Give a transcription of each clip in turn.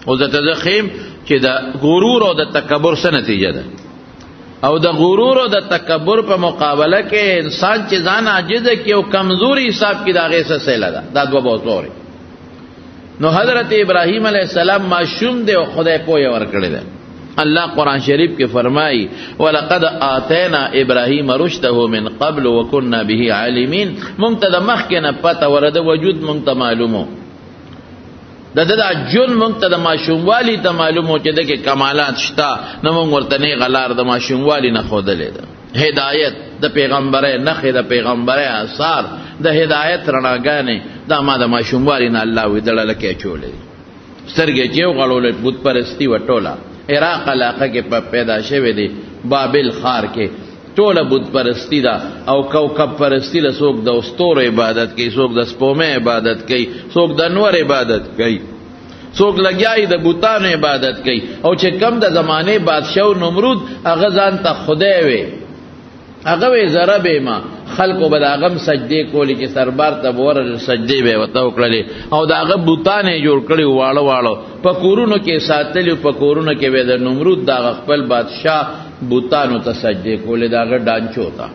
او ځکه زه ښیم چې د غرور او د تکبر څه نتیجه ده. او د غرور او د تکبر په مقابله کې انسان چې ځان عاجز کی او کمزوري حساب کی دا غیسه سیله ده. دا دوه بوتوري. نو حضرت ابراهیم علیہ السلام معصوم دی او خدای پوهه ورکړی ده. اللہ قرآن شریف کے فرمائی وَلَقَدْ آتَيْنَا إِبْرَاهِيمَ رُشْدَهُ مِنْ قَبْلُ وَكُنَّا بِهِ عَالِمِينَ. مونږ ته د مخکې نه پته ورده وجود مونږ ته معلومو. دا جون مونږ ته د ماشوموالي ته معلومو چې دغه کمالات شته. نو مونږ ورته نه غلار د ماشوموالي نه ښودلې ده. هدایت د پیغمبره نخې د پیغمبره آثار د هدایت رڼاګانې دا ما د ماشوموالي نه الله ویدړه لکه چولې سترګې چې وغړولې بت پرستی وټوله عراق علاقه کې پیدا شوی دی بابل خار کې ټوله بت پرستی دا او کوكب پرستی له څوک د استورو عبادت کوي څوک د سپومې عبادت کوي څوک د انور عبادت کوي څوک لګیای د بوتانو عبادت کوي او چې کم د زمانه بادشاہ نمرود هغه ځان ته خدای وي هغه وی زره به ما خلقو به داغم سجدی کولی چې سربار ته ور سجدی به وته وکړي او داغه بوتانه جوړ کړي واړو واړو په کورونو کې ساتلی په کورونو کې به د نمرود دا خپل بادشاہ بوتانو ته سجدی کولی داغه ډانچو تا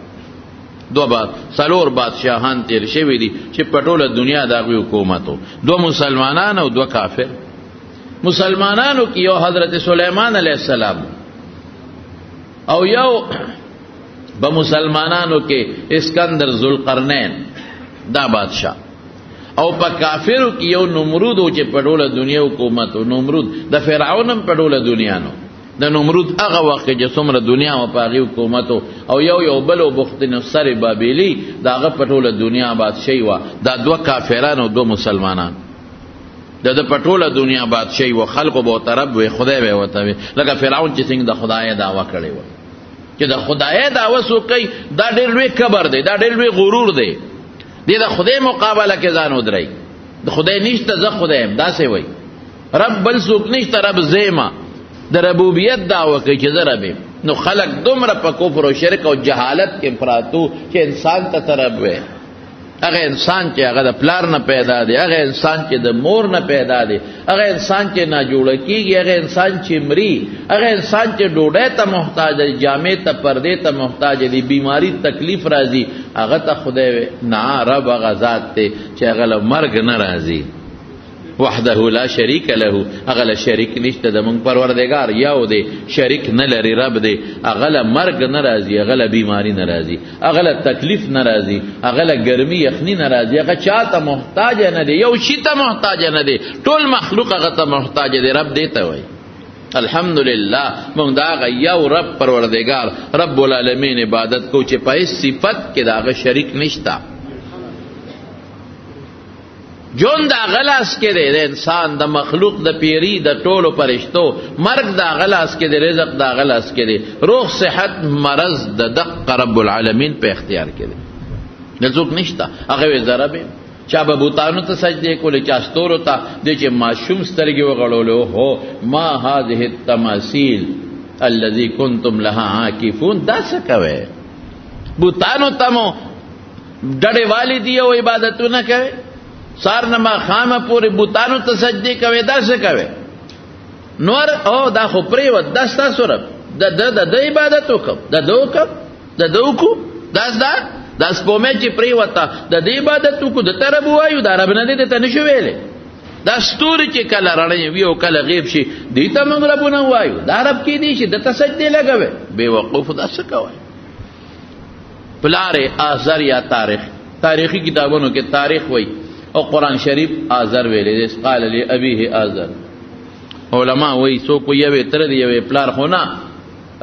دو بار سلور بادشاہان تیر شوی دي چې پټوله دنیا داغه حکومتو دو مسلمانان او دو کافر. مسلمانانو کې یو حضرت سلیمان علیہ السلام او یو با مسلمانانو کې اسکندر ذوالقرنین دا بادشاہ او په کافرو کې یو نمرود او چې پټوله دنیا حکومت او نمرود د فرعونم پټوله دنیا نو د نمرود هغه وخت چې څومره دنیا او پاغي حکومت او یو بل او بخت نصر بابلی داغه پټوله دنیا بادشاہي وا دا دوه کافرانو دو مسلمانان د پټوله دنیا بادشاہي و خلقو به طرف وي خدای به وته لکه فرعون چې څنګه د خدای دعوا کړی و چې د خدای دعوه سو کوي دا ډېر لوی کبر دی دا ډېر لوی غرور دی د خدای مقابله کې ځان ودرای د خدای نشته زه خدایم داسې وای رب بل څوک نشته رب زیما د ربوبیت دعوه کوي چې زه رب نو خلق دومره په کفر او شرک او جهالت کې پراتو چې انسان ته ترب وي هغه انسان چې هغه د پلار نه پیدا دی هغه انسان چې د مور نه پیدا دی هغه انسان چې نه جوړ کیږي هغه انسان چې مري هغه انسان چې ډوډۍ ته محتاج دی جامې ته پردې ته محتاج دی بیماری تکلیف راځي هغه ته خدای نه رب هغه ذات ته چې هغه له مرګ نه راځي وحده لا شریک له هغه له شریک نشته د مونږ پروردگار یو دی شریک نه لري رب دی هغه له مرګ نه راځي هغه له بیماری نه راځي هغه له تکلیف نه راځي هغه له ګرمي یخني نه راځي هغه چاته محتاج نه دی یو شي ته محتاج نه دی ټول مخلوق هغه ته محتاج دی رب دی ته وای الحمدلله مونږ دا یو رب پروردگار رب العالمین عبادت کو چې په صفت کې داغه شریک نشتا جون دا غلاس کې دی د انسان د مخلوق د پیری د ټولو پرشتو مرګ دا غلاس کې دی رزق دا غلاس کې دی روح صحت مرض د دق رب العالمین په اختیار کې دی د څوک نشتا هغه زربه چا به بوتانو ته سجدې کولې چا ستورو ته د چې ماشوم سترګې وغړولو هو ما هذه التماثيل الذي كنتم لها عاكفون دا څه کوي بوتانو ته مو ډډې والی دی او عبادتونه کوي سار نما خامه پوری بوتانو ته سجدې کوي دا څه کوي نور او دا خو پرې و دستا سره د عبادت وکم د دوکو دا سپومې چې پرې وتا د عبادت وکړو د ترب وایو دا رب نه دې ته نشو ویلې دا ستوري چې کله رڼې وي او کله غیب شي دې ته موږ ربونه وایو دا رب کې دي چې د تسجدې لګوي بے وقوف دا څه کوي پلار آزر یا تاریخی کتابونو کې تاریخ وایي او قرآن شریف آزر ویلې دې قال لی ابيه آزر علما وایي سو کو یوه تر دی یوه پلار خو نه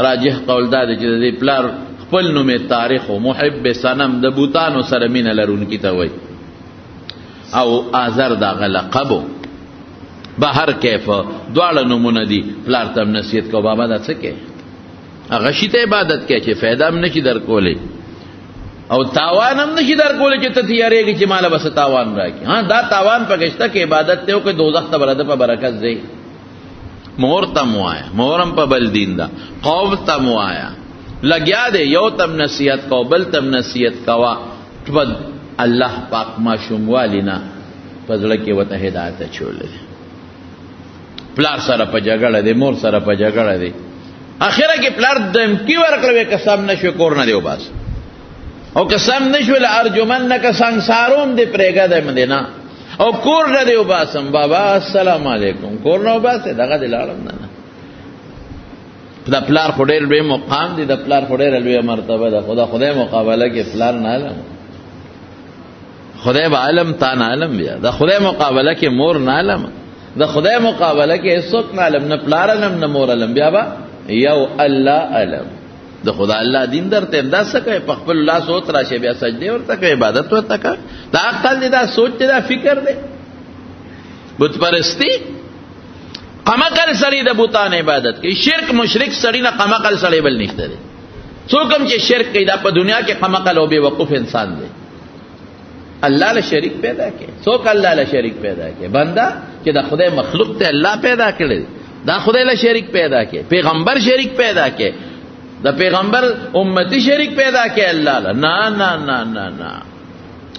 راجح قول دا چې دې پلار خپل نوم تاریخ او محب صنم د بوتانو سره مين لرونکي ته وایي او آزر دا لقبو بهر کیف دواړه نمونه دي پلار تم نصیحت کو بابا دا څه کې هغه شی ته عبادت کې چې फायदा هم نشي درکولې او تاوان هم نشي درکولې چې ته تیارېږي چې مال بس تاوان راکې ها دا تاوان پکشته کې عبادت ته او کې دوزخ ته برده په برکت دی مور تم وایا مورم په بل دین دا قوم تم وایا لګیا دے یو تم نصیحت کو بل تم نصیحت کوا تبد الله پاک ما شوموالینا پزړه کې وته هدایت چولې پلار سره په جګړه دی، مور سره په جګړه دی. اخره کې پلار دمکی ورکړوي قسم نشو کور نه دی وباس، او قسم نشو لارجمنک سنگسارون دی پرېګه د مدینه او کور نه دی وباسم. بابا السلام علیکم کور نه وباسه دغه دی لاړم نه. د پلار خو ډېر لوی مقام دی، د پلار خو ډېر لوی مرتبه ده. خدای مقابله کې پلار نه علم، خدای به علم تا نه علم بیا. د خدای مقابله کې مور نه علم، د خدای مقابله کې هیڅوک نه علم، نه پلار علم نه مور علم، بیا به یو الله علم. د خدا الله دین درته دا څه کوي؟ په خپل الله سوت راشه بیا سجده ورته کوي، عبادت ورته کوي. دا عقل دی، دا سوچ دی، دا فکر دی. بت پرستی قمقل سړی د بوتان عبادت کوي. شرک مشرک سړی نه قمقل سړی بل نشته دی. څوک هم چې شرک کوي دا په دنیا کې قمقل او بے وقوف انسان دی. الله له شریک پیدا کړي. څوک الله له شریک پیدا کړي؟ بنده چې د خدای مخلوق ته الله پیدا کړي، دا خدای له شریک پیدا کړي. پیغمبر شریک پیدا کړي، د پیغمبر امتی شریک پیدا کړي الله له. نه نه نه نه نه،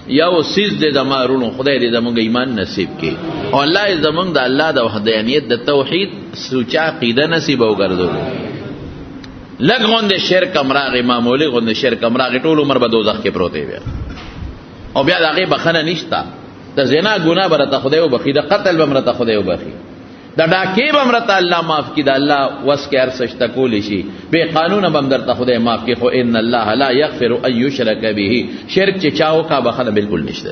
یو سیز دې زمارونو خدای دې زموږ ایمان نصیب کړي او الله دې زموږ د الله د وحدانیت د توحید سوچا عقیده نصیب وګرځوي. لږ غوندې شرک امراغه معمولی غوندې شرک امراغه ټول عمر به دوزخ کې پروت وي او بیا دغه بخنه نشتا. د زنا ګناه برته خدای وبخي، د قتل بمرته خدای وبخي، د ډاکې بمرته الله معاف کړي. د الله وس کې ارسشت کول شي، به قانون بم درته خدای معاف کړي. خو ان الله لا یغفر ان یشرک به، شرک چې چاو کا بخنه بالکل نشته.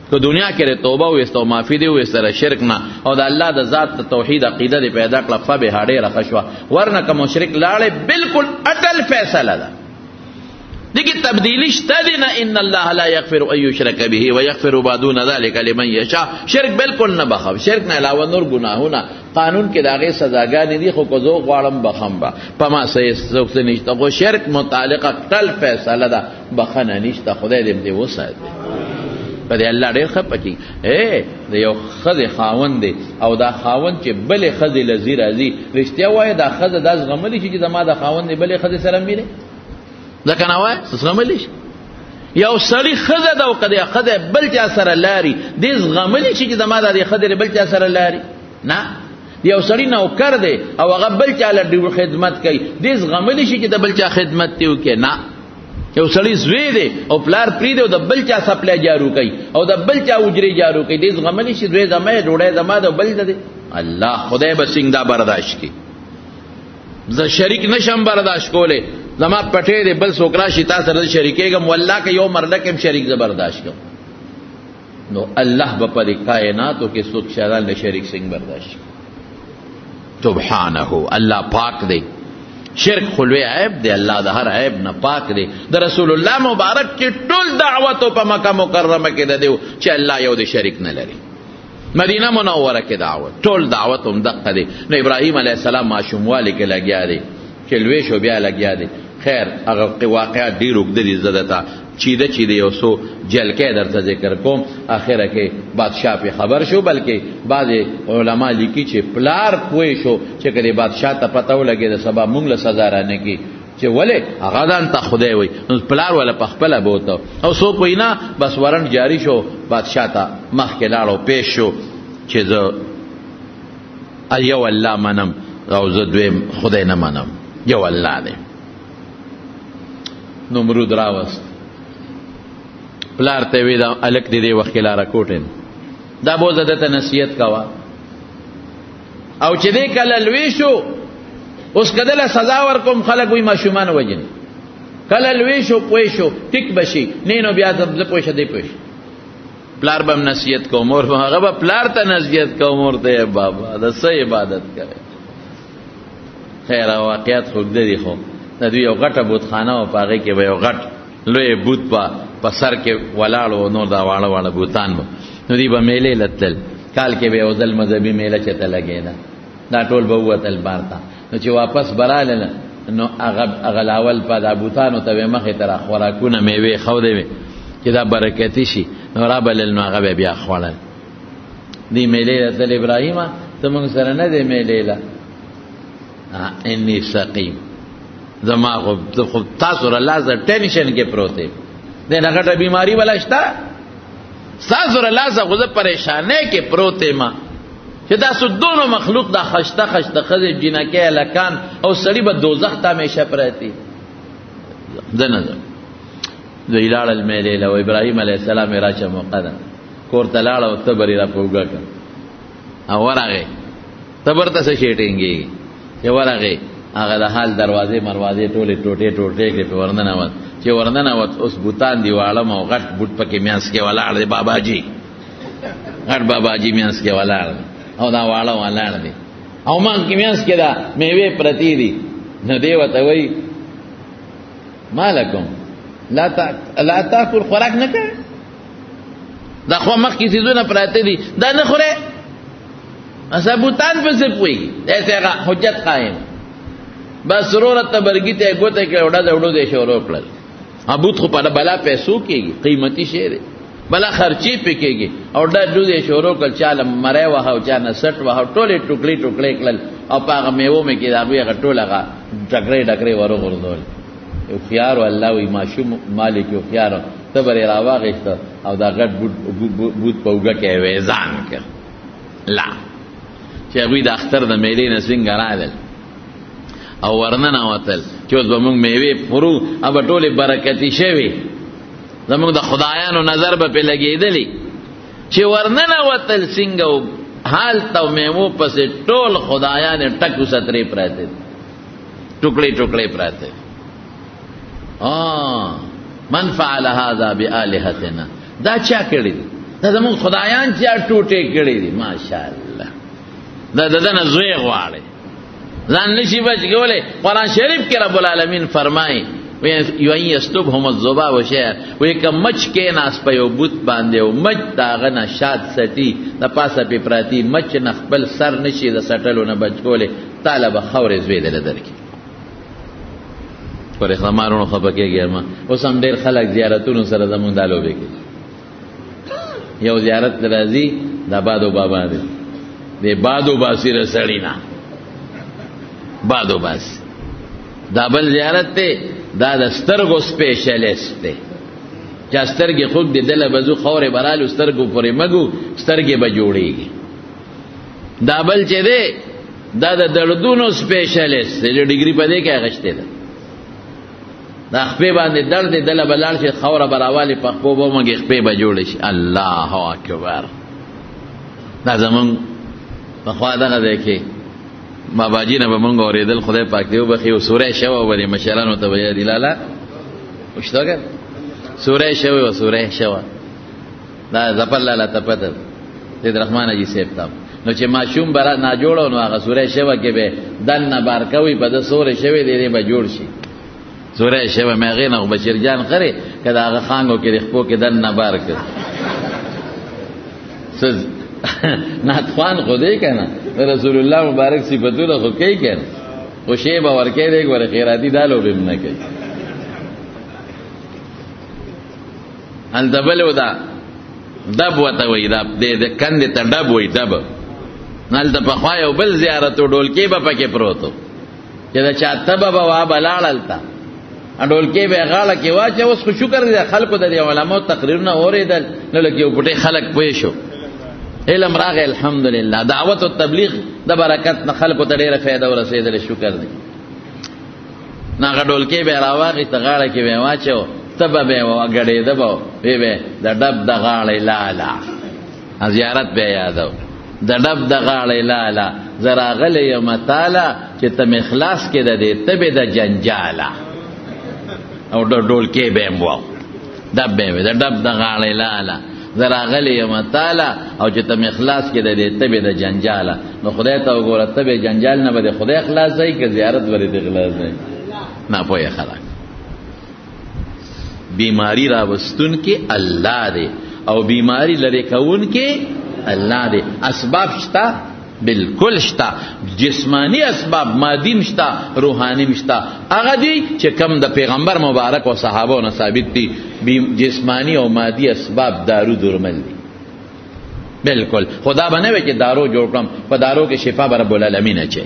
کو دنیا کې توبه وستو معافي دی وستره شرک نه او د الله د ذات توحید عقیده دی پیدا کړه فبه هډه راخشوا ورنه کوم مشرک لاړې بالکل اٹل فیصله ده. دیکھ تبدیلی شتا دینا ان اللہ لا یغفر ان یشرک به ویغفر ما دون ذلک لمن یشاء. شرک بالکل نه بخم، شرک نه علاوه نور گناهونه قانون کې داغه سزاګانې دي، خو کو زو غواړم بخم با پما سې څوک نشته. خو شرک متعلقه تل فیصله ده بخنه نشته. خدای دې وساتي. په دې الله ډېر خپکی د یو خزه خاوند دی او دا خاوند چې بلې خزه لذي راځي رښتیا وایي دا خزه داس غملی چې د ما د خاوند دی بلې خزه سره مینه ځکه نه وای غملی یو سړی خزه دا او کده خزه بل چا سره لاري دې غملی چې د ما د خزه بل چا سره لاري نه یو سړی نو کړ دی او هغه بل چا له خدمت کوي دې غملی چې د بل چا خدمت دیو کې نه. یو سړی زوی دی او پلار پری دی او د بل چا سپلای جارو کوي او د بل چا اجري جارو کوي دې غملی چې زوی زمای ډوړې زما د بل دی الله خدای به څنګه برداشت کی. زه شریک نشم برداشت کوله زما پټې دی بل سوکرا شتا سره شریکېګم والله که یو مرله کې شریک زبرداشت کوم نو الله په دې کائناتو کې څوک شران له شریک څنګه برداشت سبحانه. الله پاک دی، شرک خلوی عیب دی، الله د هر عیب نه پاک دی. د رسول الله مبارک چې ټول دعوت په مکه مکرمه کې ده دیو چې الله یو د شریک نه لري. مدینه منوره کې دعوت ټول دعوت هم دقه دی. نو ابراهیم علیه السلام ماشوموالی کې لګیا دی چې لوی شو بیا لګیا دی. خیر هغه واقعات ډېر اوږده دي زه درته چیده یو څو جلکې درته ذکر کوم. اخره کې بادشاه پې خبر شو بلکې بعضې علما لیکي چې پلار پوه شو چې که دې بادشاه ته پته ولګېده سبا مونږ له سزا رانهکړي چې ولې هغه ځان ته خدای وایي نو پلار وله په خپله بوته او څوک وایي نه بس ورنټ جاري شو بادشاه ته مخکې لاړ او پیش شو چې زه یو الله منم او زه دویم خدای نه منم یو الله دی. نمرود راوست پلار ته وی دا الک دی وخت لاره کوټین دا بوزه دته نصیحت کوا او چې دې کله لوي شو اوس کدله سزا ورکوم خلک وي ماشومان وجن کله لوي شو پوي شو ټیک بشي نینو بیا د پوښه دی پوښ پلار بم نصیحت کوم اور هغه به پلار ته نصیحت کوم ورته بابا د سې عبادت کوي. خیر واقعیت خو دې خو د یو غټه بوتخانه او پاغه کې یو غټ لوی بوت په سر کې ولاړو نور دا واړه واړه بوتان نو دی به میلې لتل کال کې به ودل مذهبي میله چته لګیدا دا ټول به وتل بارتا نو چې واپس براله نو هغه لاول په دا بوتانو ته مخې تر خوراکونه میوه خو دی چې دا برکتی شي نو را بلل نو هغه بیا خوړل دی میلې لتل ابراهیم ته موږ سره نه دی میلې لا انی سقیم زما خو تاسو را لاز ټینشن کې پروت دی نه غټه بیماری ولا شتا تاسو را لاز غو پریشانې کې پروت ما چې دا سدونو مخلوق دا خشته خشته خزه جنکه لکان او سړی به دوزخ ته همیشه پراتی دنه د ایلال المیل له ابراهیم علیه السلام راچه موقدا کور تلاړ او تبری را پوګه او ورغه تبر ته شیټینګي چې ورغه هغه د حال دروازې مروازې ټوله ټوټه کې په ورننه وت چې ورننه وت اوس بوتان دی واړه مو غټ بوت پکې میانس کې ولاړ دی باباجي غټ باباجي میانس کې ولاړ او دا واړه ولاړ دی او مان کې میانس کې دا میوه پرتی دي نو دی وته وای مالکم لا تاكل خوراک نه کوي دا خو مخ کې سيزونه پراته دي دا نه خوره اسبوتان په څه پوي دغه حجت قائم بس ضرورت تبرګی ته ګوته کې وړو دې شورو کړل ابوت خو په بلا پیسو کېږي قیمتي شی دی بلا خرچي پکېږي او ډډو دې شورو کړ چاله مړې واه او چا نه سټ واه ټوله ټوکلي کړل او هغه میوه مې کې دا هغه ټوله ډکرې ورو ورځول یو خيار الله وي ماشوم مالک یو خيار تبر راواغشت او دا غټ بوت پوګه کې وېزان کړ لا چې وی د اختر د میلې نه څنګه راغل او ورننه وتل چې اوس به موږ میوه پرو اب ټوله برکتی شوی زموږ د خدایانو نظر به په لګېدلی چې ورننه وتل څنګه حال تو میوه پسې ټول خدایان ټکو ستري پراته ټوکړي پراته من فعل هذا بآلهتنا دا چا کړی دا زموږ خدایان چې ټوټه کړی دي ماشاءالله دا دنه زوی غواړي ځان نشي بچ کولای قرآن شریف کې رب العالمین فرمایي وی یستبهم الذباب شیئا وی که مچ کې ناس په یو بوت باندې او مچ داغه نه شاد ستی د پاسه په پراتی مچ نه خپل سر نشي د سټلو نه بچ کولای طالب خورې زوی دل درکې پر خمارونو خپکهږي ما اوس هم ډېر خلک زیارتونو سره زمونږ دالو وکړي یو زیارت راځي د بادو بابا دی د بادو باسی رسړینا بادو باس دا بل زیارت ته دا د سترګو سپیشلیست دی چې سترګې خود د دله بزو خورې برالو سترګو پورې مګو سترګې به جوړېږي دا بل چې دی دا د دردونو سپیشلیست دی ډیګري په دې کې اغشته ده دا خپې باندې درد دله بلال شي خوره براوالي په خپو به مګ خپې به جوړ شي الله اکبر دا زمون په خوا دغه دی کې باباجی نه به مونږ اورېدل خدای پاک دی وبخي او سوره شوا ولې مشرانو ته ویل لاله وشتاګه سوره شوا دا زپل لاله تپته سید رحمان جی سیب تام نو چې ماشوم برا نه جوړو نو هغه سوره شوا کې به دن نه بار کوي په د سوره شوی دی به جوړ شي سوره شوا مې غینه بشیر جان خره کدا هغه خانګو کې خپو کې دن نه بار کړ سز ناتوان خو دی کنه رسول الله مبارک صفاتونه خو کوي کنه خو شی به ورکې دی ګوره خیراتی دالو به نه کوي ان دبل ودا دب وته وی دا د کندې ته دب وی دب نل د په خوا یو بل زیارت ډولکی به پکې پروتو چې دا چاته به وا بلالتا ډولکی به غاړه کې واچ اوس خو شکر دې خلکو د علماء تقریرونه اوریدل نو لکه یو پټي خلک پوي شو علم راغی الحمدلله دعوت او تبلیغ د برکت نه خلکو ته ډیره فائدہ ورسېدل شکر دی ناغه ډولکی به راوغی ته غاړه کې به واچو تبه به وګړې دبو به د ډب د غاړې لالا زیارت به یادو د ډب د غاړې لالا زرا غلې یم تعالی چې تم اخلاص کې د دې تبه د جنجالا او ډولکی به مو دب به د ډب د غاړې لالا زرا غلی یم تعالی او چې تم اخلاص کې د دې تبه د جنجاله نو خدای ته وګوره تبه جنجال نه بده خدای اخلاص دی که زیارت ورې د اخلاص دی نه پوهه خلک بیماری را وستون کې الله دی او بیماری لري کون کې الله دی اسباب شتا بالکل شتا جسمانی اسباب مادی مشتا روحانی مشتا هغه دی چې کم د پیغمبر مبارک او صحابه نه ثابت دي جسمانی او مادی اسباب دارو درمل دي بالکل خدا بنوي چې دارو جوړ کړم په دارو کې شفا رب العالمین اچي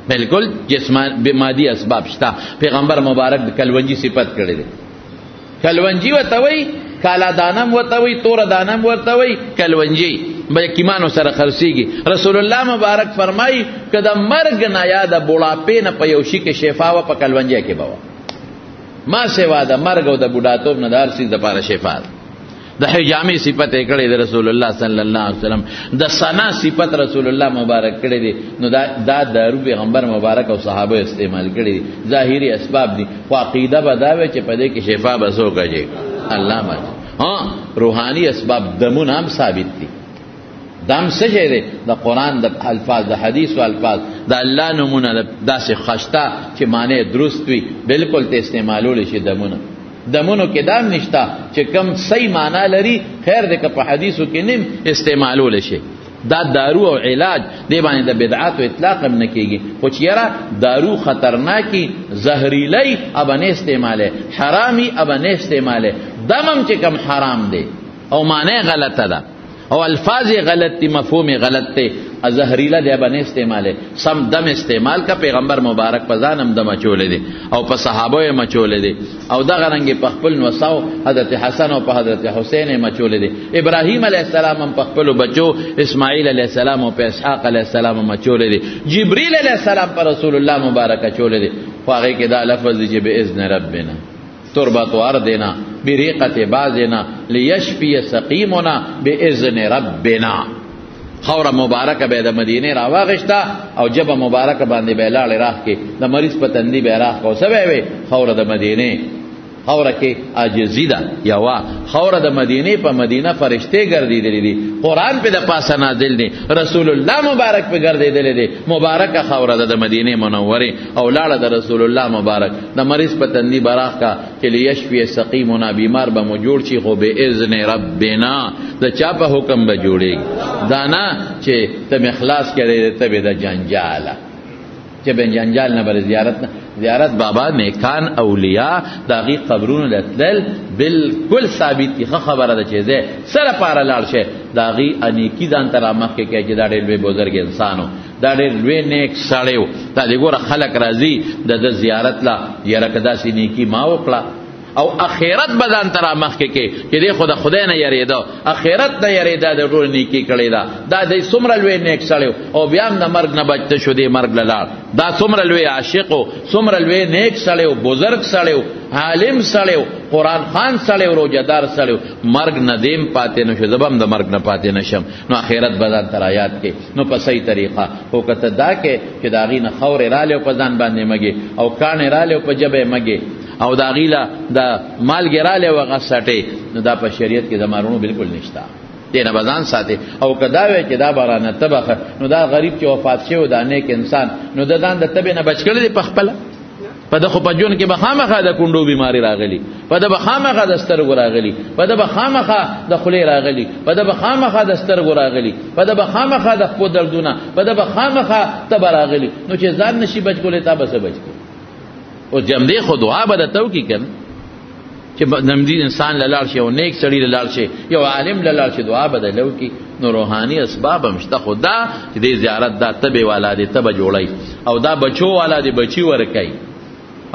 بالکل جسمانی مادی اسباب شتا پیغمبر مبارک د کلونجی صفت کړی دی کلونجی وتوي کالا دانم وتوي تور دانم وتوي کلونجی به یتیمانو سره خرڅیږي. رسول الله مبارک فرمایي که د مرګ نه یا د بوډاپې نه په یو شي کې شفا وه په کلونجه کې به وه، ما سوا د مرګ او د بوډاتوب نه د هر څیز دپاره شفا ده. د حجامې صفت یې کړی د رسول الله صلی الله علیه وسلم، د سنا صفت رسول الله مبارک کړی دی. نو دا دارو پیغمبر مبارک او صحابه استعمال کړی دي، ظاهري اسباب دي، خو عقیده به دا وي چې په دې کې شفا به څوک کوي؟ الله باندې. روحاني اسباب دمونه هم ثابت دي. دم څه شی دی؟ د قرآن د الفاظ، د حدیث و الفاظ، د الله نمونه داسې خشته چې معنی درست وي بالکل ته استعمالولی شي. دمونو کې دام نشته چې کم صحیح معنا لري، خیر دی که په حدیثو کې نیم استعمالولی شي. دا دارو او علاج دی باندې د بدعات او اطلاق هم نه کېږي، خو چې یاره دارو خطرناکي زهریلی ابه نه استعماله، حرامي ابه نه استعماله. دم هم چې کم حرام دی او معنی غلطه ده او الفاظ غلط دي، مفهوم غلط دی، زهریله دی ابه نه استعماله. سم دم استعمال کا پیغمبر مبارک په ځان هم دم اچولی دی او په صحابه یې مچولی دی، او دغه رنګې په خپل نوساو حضرت حسن او په حضرت حسین یې مچولی دی. ابراهیم علیه السلام هم په خپلو بچو اسماعیل علیه السلام او په اسحاق علیه السلام هم مچولی دی. جبریل علیه السلام په رسول الله مبارک اچولی دی، خو هغې کې دا لفظ دی چې باذن ربنا تربت ارضنا بریقة بعضنا لیشفی سقیمنا باذن ربنا. خوره مبارکه به د مدینه راواغشتا او جبه مبارکه باندې به لاړې راخ کې د مریض په تندي به راخ کو سبه وي. خوره د مدینه خوره کې عاجزی ده یوا. خوره د مدینه په مدینه فرشته ګرځېدلې دي، قرآن په د پاسه نازل دي، رسول الله مبارک په ګرځېدلې دي. مبارکه خوره د مدینه منوره او لاړه د رسول الله مبارک د مریض په تندي براخ کا چې لیشفی سقیمنا، بیمار به مو جوړ شي خو به اذن ربنا، د چا په حکم به جوړېږي. دانا چې ته اخلاص کړې ته به د جنجاله چې به جنجال نه بر زیارت بابا نیکان اولیاء داغي قبرونو لتل بالکل ثابت دي. خبره ده چې زه سره پاره لاړ شه داغي انیکی ځان تر مخ کې کې چې دا ډېر لوی بزرګ انسانو، دا ډېر لوی نیک سړیو، دا دې ګوره خلک راځي د زیارت لا یره کدا سي نیکی ما وکړه او اخرت بدن تر مخ کې چې دې خدای نه یریدا، اخرت نه یریدا د ټول نیکی کړي دا د څومره لوی نیک سړیو او بیا هم د مرګ نه بچته شو، دې مرګ لاله دا څومره لوی عاشق او څومره لوی نیک سړیو، بزرګ سړیو، عالم سړیو، قرآن خان سړیو، روزدار سړیو، مرګ نه دیم پاتې نشو، زبم د مرګ نه پاتې نشم. نو اخرت بدن تر آیات کې نو په صحیح طریقه او کته دا کې چې دا غینه خور رااله په ځان باندې مګي او کان رااله په جبه مګي او دا غیلا دا مال ګراله وغه سټي، نو دا په شریعت کې زمارونو بالکل نشتا. دینه بزان ساتي او کدا وی چې دا بارانه تبخه، نو دا غریب چې وفات شوی دا نیک انسان، نو د دان د تبه نه بچ کړي په خپل په دغه په جون کې بخامخه د کونډو بیماری راغلی، په د بخامخه د سترګو راغلی، په د بخامخه د خلی راغلی، په د بخامخه د سترګو راغلی، په د بخامخه د خپل دردونه، په د بخامخه تبه راغلی. نو چې ځان نشي بچ کولې تا بس بچ او جمدی خو دعا به دتو کی کن چې نمدی انسان لاله شي او نیک سړی لاله شي یو عالم لاله شي دعا به دلو کی. نو روحانی اسباب مشته خدا چې دې زیارت دا تبه والا دې تبه جوړی او دا بچو والا دې بچی ورکای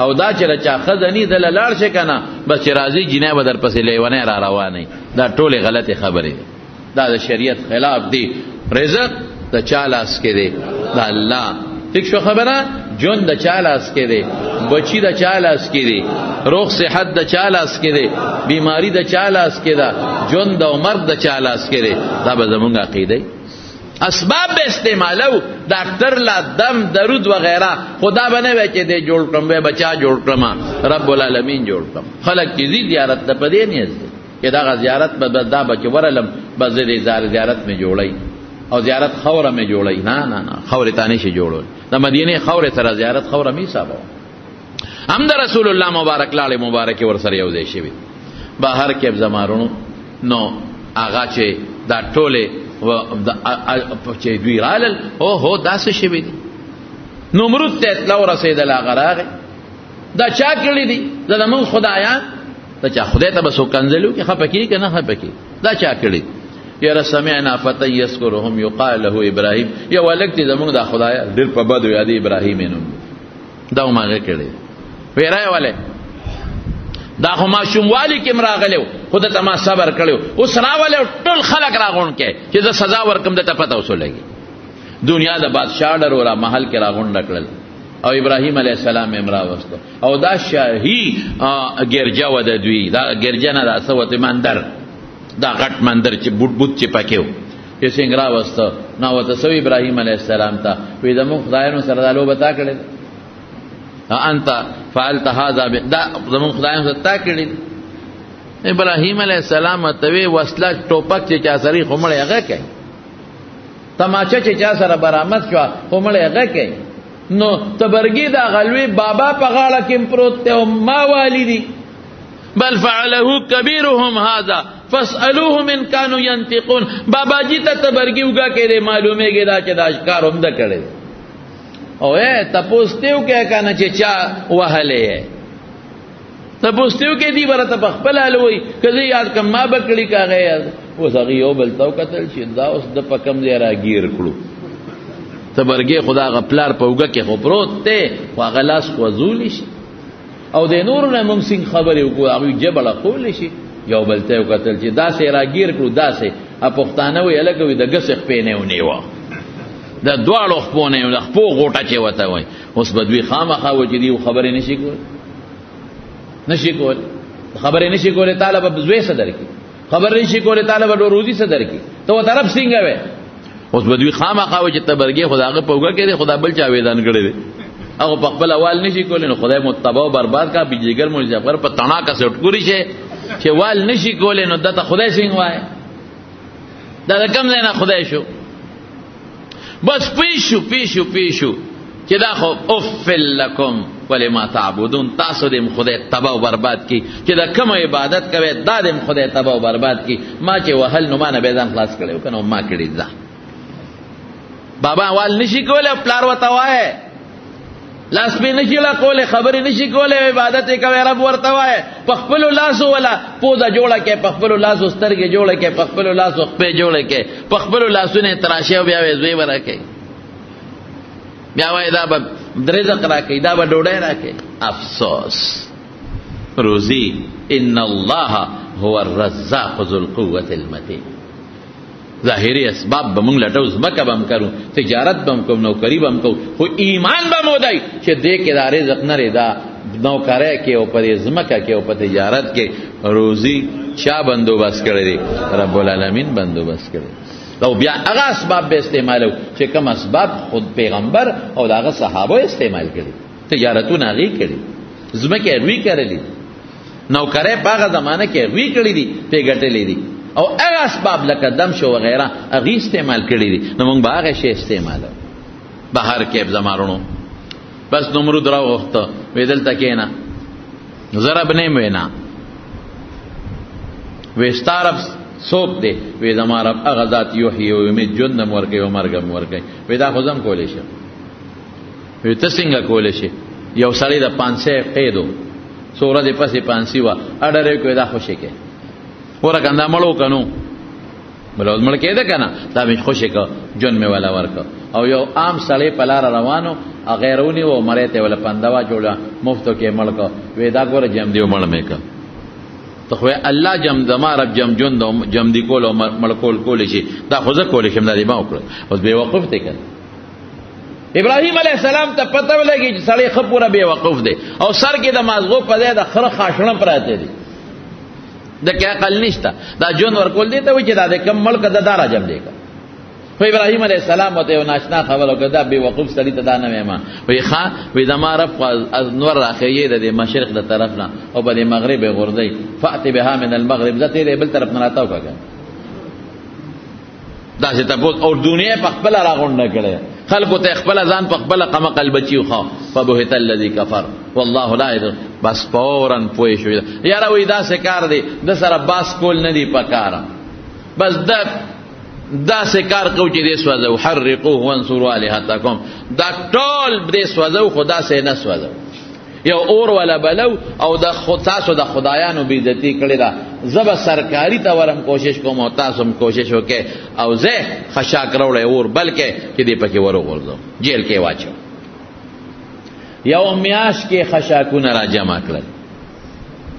او دا چې چا خزنی د لاله شي کنه بس راضی جناب بدر پسې لیونه را روانه، دا ټوله غلطه خبره ده، دا د شریعت خلاف دی. رزق د چالاس کې دی دا الله ٹھیک شو خبره، جون د چالاس کې دی، بچی د چالاس کې دی، روغ صحت د چالاس کې دی، بیماری د چالاس کې ده، جون د عمر د چالاس کې دی. دا به زمونږ عقیده اسباب به استعمالو، ډاکټر لا دم درود وغیرہ خدا بنه وی چې دې جوړ کړم به بچا جوړ کړم، رب العالمین جوړ کړم. خلک چې زیارت ته پدې نه ځي چې دا زیارت به دا بچ ورلم بس دې زیارت می جوړی او زیارت خوره می جوړی، نه خوره تانی شي جوړول. د مدینه خوره سره زیارت خوره می حسابو. هم د رسول الله مبارک لاله مبارک ور سره یو ځای شي بهر کې زمارونو. نو هغه چې دا ټوله و چې دوی رالل او هو داسې شي دي. نمرود ته اطلاع رسیدل هغه دا چا کړی دي؟ دا موږ خدایان، دا چا خدای ته بسو کنزلو کې خپکی کنه خپکی، دا چا کړی؟ یا سمعنا فتى يذكرهم يقال له ابراهيم، یا ولکت زموږ د خدای ډېر په بده یادی ابراهیم نوم دا ماغه کړی ویرای والے دا خو ما شوموالی کې مراغلو خود ته ما صبر کړو اوس راولې ټول خلک راغون کې چې زه سزا ورکم د ته پته وسولېږي. دنیا د بادشاہ ډر ولا محل کې راغون کړل او ابراهیم علیه السلام امرا وستو او دا شاهي ګرجا و د دوی دا ګرجا نه دا سوت مندر دا غټ مندر چې بوت بوت چې پکېو چې څنګه را وستو نو ته سو ابراهیم علیه السلام ته وې د مخ خدایانو سره دالو بتا کړل انت فعلت هذا دا زمون خدایانو سره تا کړل. ابراهیم علیه السلام ته وی وسله ټوپک چې چا سری خمړې هغه کوي تماچه چې چا سره برآمد شو خمړې هغه کوي. نو تبرګي دا غلوی بابا په غاړه کې پروت ته او ما والدي بل فعله كبيرهم هذا فاسالوهم ان كانوا ينطقون. بابا جی ته تبرګي وګه کې معلومه کې دا چې دا ښکار هم د کړي او تپوستیو کې کنه چې چا وهلې تپوستیو کې دی ورته خپل الوي کله یاد کم ما بکړی کاغه یاد اوس هغه یو بل تو قتل شي دا اوس د پکم دی راګیر کړو تبرګي خدا غپلار پوګه کې خو پروت ته هغه لاس وزول شي او د نور نه ممسین خبرې وکړو هغه جبل خول شي یو بل ته قتل چې دا سه راګیر کړو دا سه اپختانه وی الګوي د غسخ پینې ونیو دا دواړو خپونه د خپو غوټه چې وته وای اوس بدوی خامخا و چې دی خبرې نشي کول نشي کول خبرې نشي کول طالب زوی صدر کی خبر نشي کول طالب روزي صدر کی ته طرف څنګه وای اوس بدوی خامخا و چې تبرګي خداغه پوګه کې خدا بل چا ویدان کړي دي هغه په خپل اول نشي کول نو خدای متبا برباد کا بجګر مجفر په تنا کا سټکوري شي چې وال نشي کول نو دته خدای څنګه وای دا کم نه خدای شو بس پیشو چې دا خو افل لکم ولما تعبدون تاسو دې خدای تبا و برباد کی چې دا کوم عبادت کوي دا دې خدای تبا و برباد کی ما چې وهل نو ما نه بيدان خلاص کړو کنه ما کړی ځه بابا وال نشي کوله پلار وته وای لاس په نشي لا کوله خبرې نشي کوله عبادت کوي رب ورته وای پخپل لاس ولا پودا جوړه کې پخپل لاس سترګې جوړه کې پخپل لاس په جوړه کې پخپل لاسونه تراشه بیا وې زوی ورکه بیا وای دا به درزق راکې دا به ډوډۍ راکې افسوس روزي ان الله هو الرزاق ذو القوه المتين. ظاهری اسباب به مونږ لټو زمکه بم کرو تجارت بم کوم نوکری بم کو خو ایمان به مودای چې دې کې دا رزق نه ردا نوکری کې او پر زمکه کې او په تجارت کې روزي چا بندوبست کړی دی رب العالمین بندوبست کړی او بیا هغه اسباب به استعمالو چې کوم اسباب خود پیغمبر او هغه صحابه استعمال کړي تجارتونه غي کړي زمکه روي کړلې نوکری په هغه زمانه کې روي کړی دي پیګټلې دي او هغه اسباب لکه دم شو وغیرہ هغه استعمال کړی دي نو موږ به هغه شی استعمالو بهر کې زمارونو بس نمرود را وخته ویدل تکینا ضرب نه وینا وستارب سوپ دی وې زماره هغه ذات یحیی و یمیت ژوند ورکوي او مرګ ورکوي وې دا خو زم کولې شي وې ته څنګه کولې شي یو سړی د 500 قیدو سورہ دې پسې 500 وا اډره کوي دا خوشی کې ورکندا مړو کنو بلوز مړ کېده کنه دا به خوشی کا جون می والا ورک او یو عام سړی په لار روانو غیرونی و مړې ته ول پندوا جوړه مفتو کې مړ کا وې دا ګور جام دیو مړ مې کا ته خو الله جم دما رب جم جون دو جم دی کول مړ کول شي دا خو زه کول شم دا دی ما وکړ اوس به وقف ته کړ ابراهیم علیه السلام ته پته ولګي چې سړی خپوره به وقف دی او سر کې د مازغو په ځای د خره خاصونه پراته دي د کې عقل نشته دا جون ورکول دي ته و چې دا د کم ملک د دارا جم دی کا خو ابراهیم علیه السلام ته یو ناشنا خبر وکړه دا به وقف سړی ته دا نه ما وی ښا وی د ما رب از نور راخیه د مشرق د طرف نه او په مغرب غردی فات بها من المغرب ذاته بل طرف نه راتاو کړه دا چې تاسو او دنیا په خپل راغونډه کړي خلکو ته خپل ځان په خپل قم قلب چیو خو فبهت الذی کفر والله لا يدر بس فورن پوي شو یاره وې دا څه کار دی د سره باس کول نه دی پکاره بس دا څه کار کو چې دې سوځو حرقوه وانصروا الهتکم دا ټول دې سوځو خدا سه نه سوځو یو اور ولا بلو او د تاسو د خدایانو بی عزتی کړی دا زب سرکاری ته ورم کوشش کوم او تاسو هم کوشش وکې او زه خشا کړوړې اور بلکې چې دې پکې ورو ورځو جیل کې واچو یو میاش کې خشاکونه را جمع کړل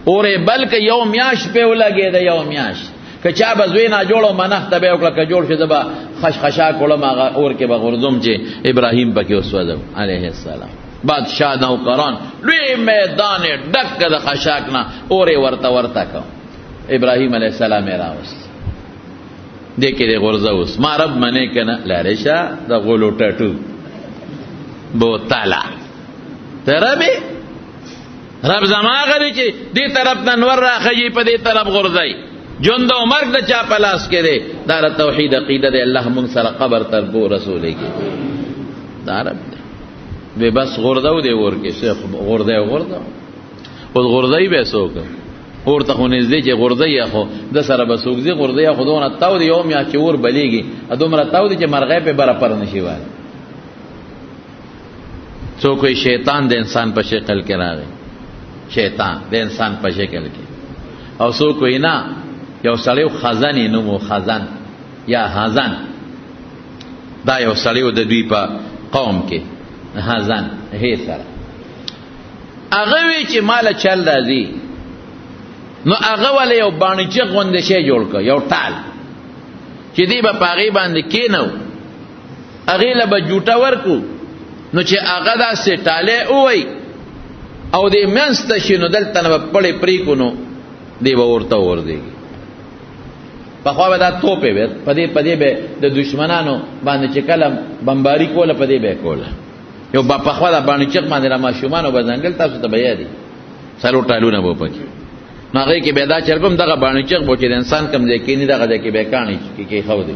اورې بلکې یو میاش په ولګې د یو میاش که چا بزوی نه جوړو منخ ته به وکړه که جوړ شي دبا خشخشا کولم هغه اور کې به غردم چې ابراهیم پکې وسوځو علیه السلام. بادشاہ نوکران لوی میدان ډک د خشاک نه اورې ورته کو. ابراهیم علیه السلام راوست دې کې د غرزه اوس ما رب منې کنه لاره شه د غولو ټټو بوتالا تربي رب زما غري چې دې طرف ننور راخجي په دې طرف غرزي جون د مرګ د چا پلاس کې دی دا توحید عقیده دی. الله مونږ سره قبر تر بو رسول کې دا رب دی به بس غردو دی ورکه شیخ غرده او غردای به سوک ورته خو نږدې چې غردای خو د سره به سوک زی غردای خو دونه تاو دی یوم یا چې ور بلیږي ادمره تاو دی چې مرغې په برابر نشي وای. څوک کوئی شیطان د انسان په شکل کې راغی شیطان د انسان په شکل کې او څوک کوئی نه یو سړیو خزانې نومو خزان یا حزن دا یو سړیو د دوی په قوم کې حزن هي سره هغه وی چې مال چل راځي نو هغه ول یو باندې چې غونډه شي جوړ ک یو ټال چې دی په پاغي باندې کینو هغه له بجوټه ورکو نو چې هغه دا سټاله وای او دې منست شنو دلته نه پړې پری کو نو دی ورته ور دی په خو دا توپه به پدې به د دشمنانو باندې چې کلم بمباری کوله پدې به کوله یو په خو دا باندې چې باندې را ماشومان وبځنګل تاسو ته بیا دي سلو ټالونه وو پکې نو هغه کې به دا چرګم دغه باندې چې بو چې انسان کم ځای کې نه دغه کې به کانی کې خو دی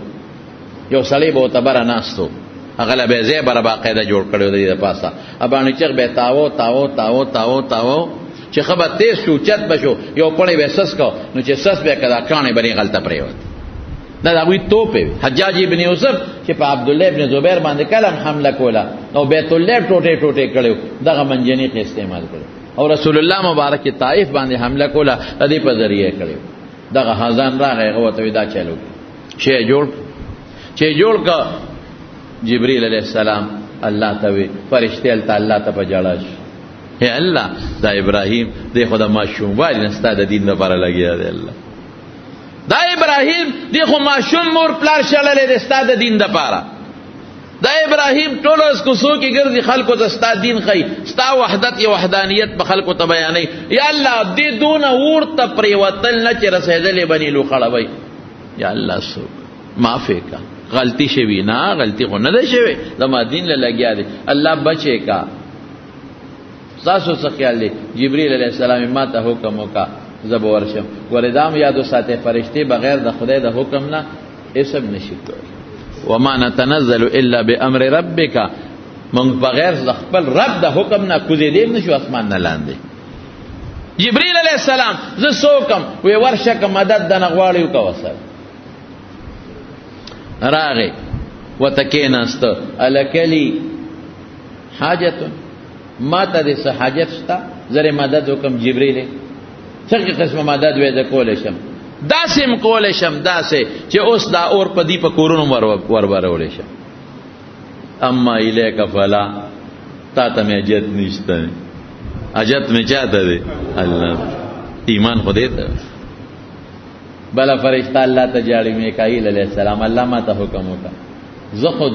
یو سړی به تبر ناستو هغه له به زی بر باقاعده جوړ کړو دی د پاسه باندې چې به تاو چې خبر تیز شو چت بشو یو پړې وسس کو نو چې سس به کدا کانه بری غلطه پریوت دا دوی توپه حجاج ابن یوسف چې په عبد الله ابن زبیر باندې کلم حمله کوله او بیت الله ټوټه کړو دغه منجنیق استعمال کړو او رسول الله مبارک طائف باندې حمله کوله د دې په ذریعہ کړو دغه حزن راغی هغه ته دا چلو چې جوړ کا جبرئیل علیہ السلام الله ته فرشته الله ته پجاړه اے الله دا ابراهیم دی خدا ماشوم وای نستا د دین لپاره لګیا دی الله دا ابراهیم دی خو ماشوم مور پلار شللې د ستا د دین لپاره دا ابراهیم ټول اس کو سو کې ګرځي خلکو ته ستا دین خي ستا وحدت یا وحدانیت په خلکو ته بیانې یا الله دې دون ورته پریوتل نه چې رسیدلې بني لو خړوي یا الله سو معافی کا غلطی شوی نه غلطی خو نه ده شوی زما دین له لګیا دی الله بچے کا تاسو څه خیال دی جبرئیل علیہ السلام ما ته حکم وکا زب ورشم ولدام یادو ساته فرشتي بغیر د خدای د حکم نه اسب نشي کوي وما نتنزل الا بامر ربک من بغیر د خپل رب د حکم نه کوزي دی نشو اسمان نه لاندې جبرئیل علیہ السلام ز سوکم وی ورشه ک مدد د نغواړیو کا وسل راغه وتکیناست الکلی حاجت ما ته د حاجت شتا زره مدد وکم جبرئیل څنګه قسمه مدد وې د کول شم داسم کول شم داسه چې اوس دا اور پدی په کورونو ورول شم اما الیک فلا تا ته اجت نشته اجت می چاته دی الله ایمان خو دې ته بل فرشتہ الله ته جاړي میکائیل علیہ السلام الله ما ته حکم وکړ زه خود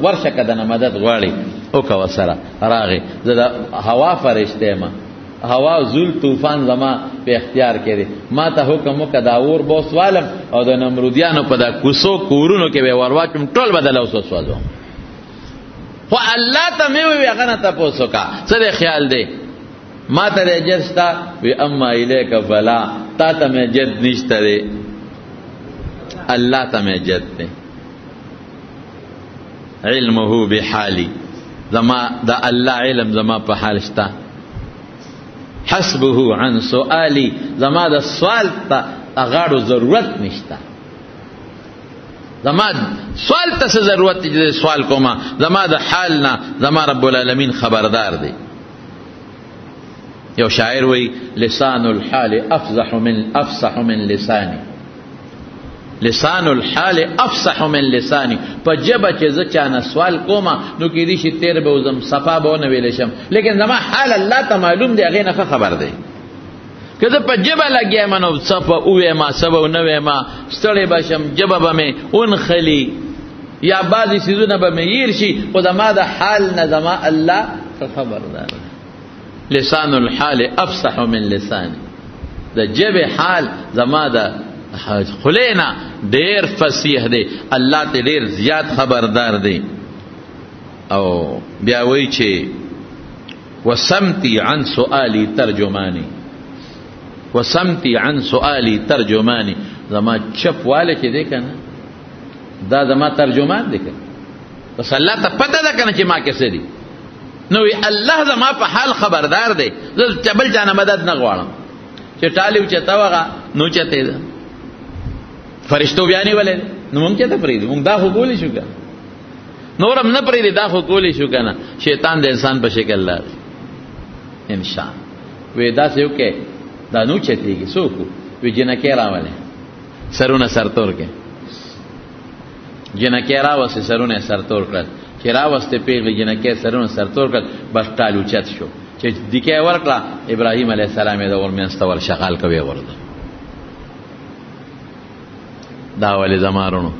ورشه کدنه مدد غواړي او کا وسره راغه زه هوا فرشته ما هوا زول طوفان زما په اختیار کړي ما ته حکم وکړ دا اور بوسوالم او د نمرودیانو په دا کوسو کورونو کې به ورواچم ټول بدل اوسو سوځو خو الله ته مې وی هغه نه تاسو کا څه خیال دی ما ته جستا وی اما الیک فلا تا ته مې جد نشته دی الله ته مې جد دی علمه بحالي زما دا الله علم زما په حال شتا حسبه عن سؤالي زما دا سوال ته اغاړو ضرورت نشتا زما سوال ته ضرورت دې سوال کوما زما د حال نه زما رب العالمین خبردار دی یو شاعر وی لسان الحال افصح من لساني لسان الحال افصح من لساني په جبه چې ز چانه سوال کوما نو کې دي چې تیر به وزم صفا به نه ویل شم لیکن زما حال الله ته معلوم دی هغه نه خبر دی که زه په جبه لګیا نو څه به ووایم څه به ونه وایم ستړی به شم جبه به مې ونخلي یا بعضې څیزونه به مې هیر شي خو زما د حال نه زما الله خبردار لسان الحال افصح من لساني د جبه حال زما د خلینا ډیر فصیح دی الله ته ډیر زیات خبردار دی او بیا وی چې وسمتی عن سؤالی ترجمانی وسمتی عن سؤالی ترجمانی زما چپ واله چې دی کنه دا زما ترجمان دی کنه بس الله ته پته ده کنه چې ما کیسه دی نو الله زما په حال خبردار دی زه چبل جانه مدد نه غواړم چې ټالیو چې تاوغه نو چته ده فرشتو بیانی ولې نو مونږ چته پریږدو مونږ دا خو کولی شو کنه نورم نه پریږدي دا خو کولی شو کنه شیطان د انسان په شکل لار انسان وې دا څه وکي دا نو چتېږي څوک وی جنکه راواله سرونه سرتور کې جنکه راوسه سرونه سرتور کړ چې راوسته پیغلی جنکه سرونه سرتور کړ بس ټالو چت شو چې دکې ورکړه ابراهیم علیه السلام یې د ورمنستور شغال کوي ورده دا ولې زمارونو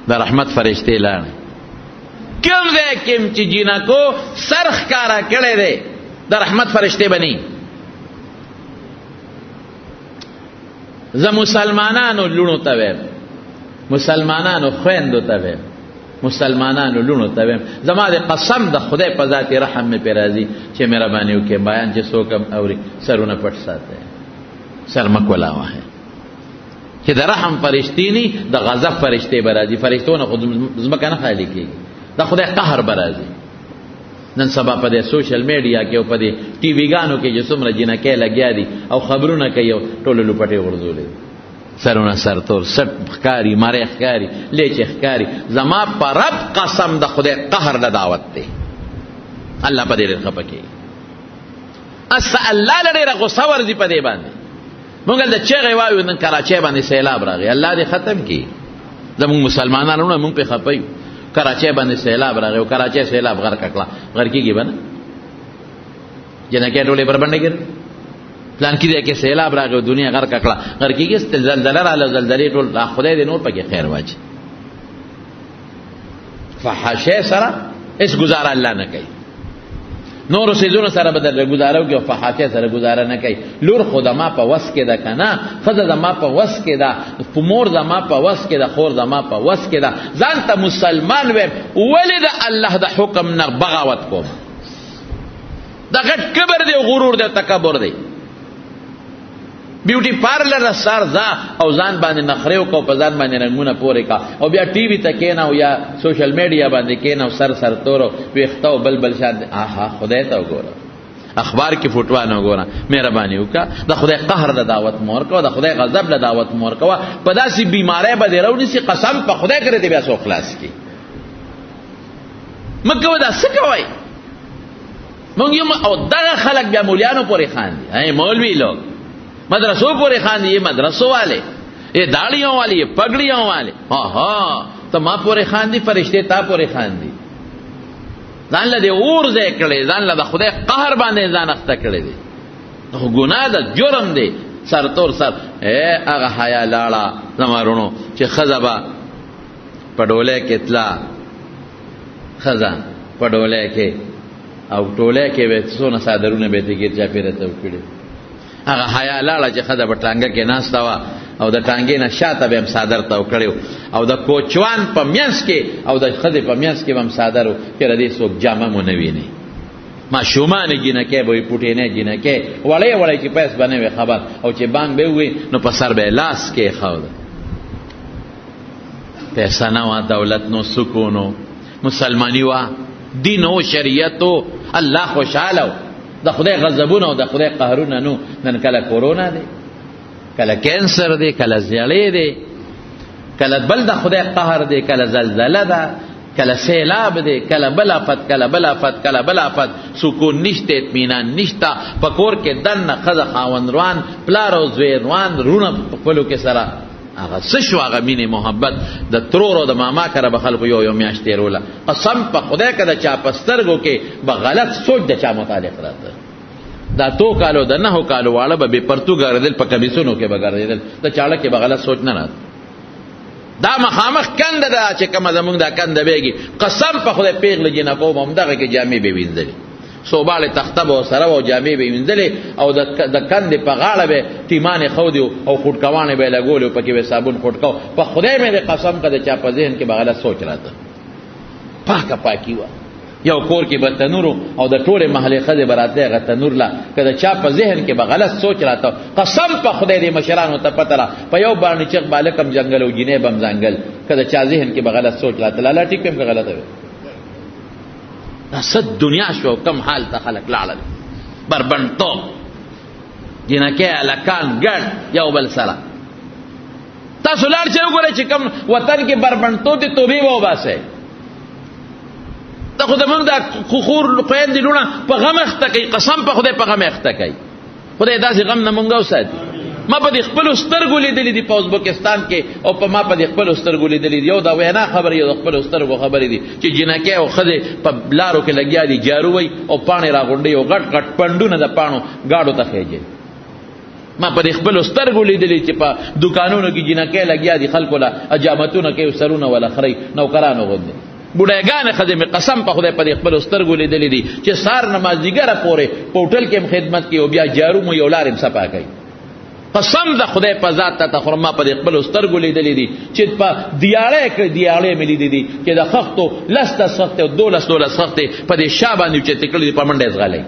د رحمت فرشتي لاړ کوم ځای کې چې جنکو سرخ کارا کړي دي د رحمت فرشتي بني زه مسلمانانو لونو ته وایم مسلمانانو خويندو ته وایم مسلمانانو لونو ته وایم زما د قسم د خدای په ذات رحم مې پیرازي چې مهرباني وکړي بیان چې څوک اوري سرونه پټ ساته سر مکولا واه چې د رحم فرشتي ني د غضب فرشتي برازي فرشتونه خود زمکه نه خالي کیږي د خدای قهر برازي نن سبا په دې سوشل میډیا کې او په دې ټي وی ګانو کې چې څومره جنکه لګیا دي او خبرونه کوي ټول لپټي ورزولې سرونه سرتور سټ ښکاری ماره ښکاری لیچ ښکاری زما پر رب قسم د خدای قهر د دعوت دی الله په دې رخه پکې اس الله لري غوسه ورځي په دې باندې مونږ د چغې وایو نن کراچۍ باندې سیلاب راغی الله دې ختم کړي زموږ مسلمانانو مونږ په خپایو کراچۍ باندې سیلاب راغی او کراچۍ سیلاب غرق کړه غرق کیږي باندې جنکه ټولې پر باندې ګر پلان کې کې سیلاب راغی دنیا غرق کړه غرق کیږي زلزلہ رااله زلزلې ټول خدای دې نور پکې خیر واچي فحاشه سره اس گزاره الله نه کوي نور سيزونه سره بدل گزارو کې فحاشه سره گزاره نه کوي لور خدما په وس کې ده کنه خدای ما په وس کې ده مور زما په وس کې ده خور زما په وس کې ده ځان ته مسلمان و ولید الله د حکم نه بغاوت کوم دا غټ کبر دی غرور دی تکبر دی بیوټي پارلر سر ځا او ځان باندې نخريو کو په ځان باندې رنگونه پورې کا او بیا ټي وي ته کېنا او یا سوشل میډیا باندې کېنا او سر تورو ویختو بلبل شاد آها خدای ته وګوره اخبار کې فوټوانو وګوره مهرباني وکړه د خدای قهر د دعوت مور کو د خدای غضب له دعوت مور کو په داسې بیماری باندې راوړي سي قسم په خدای کړی دی بیا سو خلاص کی مګو دا څه کوي مونږ یو او دغه خلک بیا مولیانو پورې خاندي اي مولوی لوگ مدرسوں پورے خاندی یہ مدرسوں والے یہ داڑیوں والے یہ پگڑیوں والے ہاں تو ماں پورے خاندی فرشتے تا پورے خاندی ځان له دې اور ځای کړي ځان له خدای قهر باندې ځان اخته کړي دي ګناه ده جرم دی سر تور سر هغه حیا لاړه زمارونو چې خزبا پډوله کې تلا خزان پډوله کې او ټوله کې به څونه صادرونه به دې کې چا پیرته وکړي هغه حیا لاړه چې خزه بټانګه کې ناستا وا او د ټانګې نه شاته به هم صادر تاو کړو او د کوچوان په میانس کې او د خزه په میانس کې هم صادرو چې ردی څوک جامه مونږ ویني ما شومان جنکه به پټې نه جنکه وړې وړې چې پس باندې خبر او چې بانګ به وي نو په سر به لاس کې خاو پیسې نه وا دولت نو سکونو مسلمانی وا دین او شریعت الله خوشاله د خدای غضبونه او د خدای قهرونه نو نن کله کورونا دی کله کینسر دی کله زیړې دی کله بل د خدای قهر دی کله زلزلہ ده کله سیلاب دی کله بلافت کله بلافت کله بلافت سکون نشته اطمینان نشته پکور کې دنه خزه خاوند روان پلار او زوی روان رونه خپلو کې سره هغه سشو هغه مینه محبت د ترورو د ماما کړه به خلکو یو میاشت تیروله قسم په خدای کده چا پسترګو کې به غلط سوچ د چا متعلق راته دا 2 کالو د 9 کالو واړه به بې پرتو ګرځېدل، په کمیسونو کې به ګرځېدل، د چاړه کې به غلط سوچ نه راځي. دا مخامخ کنده ده چې کومه زمونږ دا کنده بیږي، قسم په خدای پیغله جنکو به همدغه کې جامې به وینځلې، صوباله تخته به ورسره وه او جامې به یې وینځلې، او د کندې په غاړه به تیمانې ښودې او خوټکوانې به یې لګولې او پکې به صابون خوټکو. په خدای مې د قسم که د چا په ذهن کې به غلط سوچ راته، پاکه پاکي وه. یو کور کې به تنورو او د ټولې محلې ښځې به راتلې هغه تنور له، که د چا په ذهن کې به غلط سوچ راته، قسم په خدای دې مشرانو ته پته را، په یو باندې چغ بالکم جنګل او جینۍ بم ځنګل، که د چا ذهن کې به غلط سوچ راته، لالا ټیک پم که غلطه وي. دا ست دنیا شو، کم حال ته خلک لاړل، بربنډتوب، جنکۍ هلکان ګډ یو بل سره. تاسو لاړ چې وګورئ چې کم وطن کې بربنډتوب دي، توبې به وباسئ. دا خو زمونږ دا خور خویندې لوڼه په غم اخته کوي، قسم په خدای په غم اخته کوي. خدای داسې غم نه مونږ وساتي. ما په دې خپلو سترګو لیدلي دي په ازبکستان کې، او په ما په دې خپلو سترګو لیدلي دي، یو دا وینا خبرې یو د خپلو سترګو خبرې دي چې جنکۍ او ښځې په لارو کې لګیا دي، جارو وی او پاڼې راغونډوي او غټ غټ پنډونه د پاڼو ګاډو ته خېجي. ما په دې خپلو سترګو لیدلي چې په دوکانونو کې جنکۍ لګیا دي، خلکو له اجامتونه کوي، سرونه ولا خري، نوکرانو غوندې بوډاګانې ښځې مې قسم په خدای په دې خپلو سترګو لیدلي دي چې سهار نه مازدیګره پورې په هوټل کې هم خدمت کوي او بیا جارو مو یو لار هم صفا کوي. قسم د خدای په ذات ته خو ما په دې خپلو سترګو لیدلي دي چې په دیاړې مې لیدلي دي چې د خښتو 10 خښتې او 12 خښتې په دې شا باندې اوچتې کړي دي، په منډه یې ځغلی.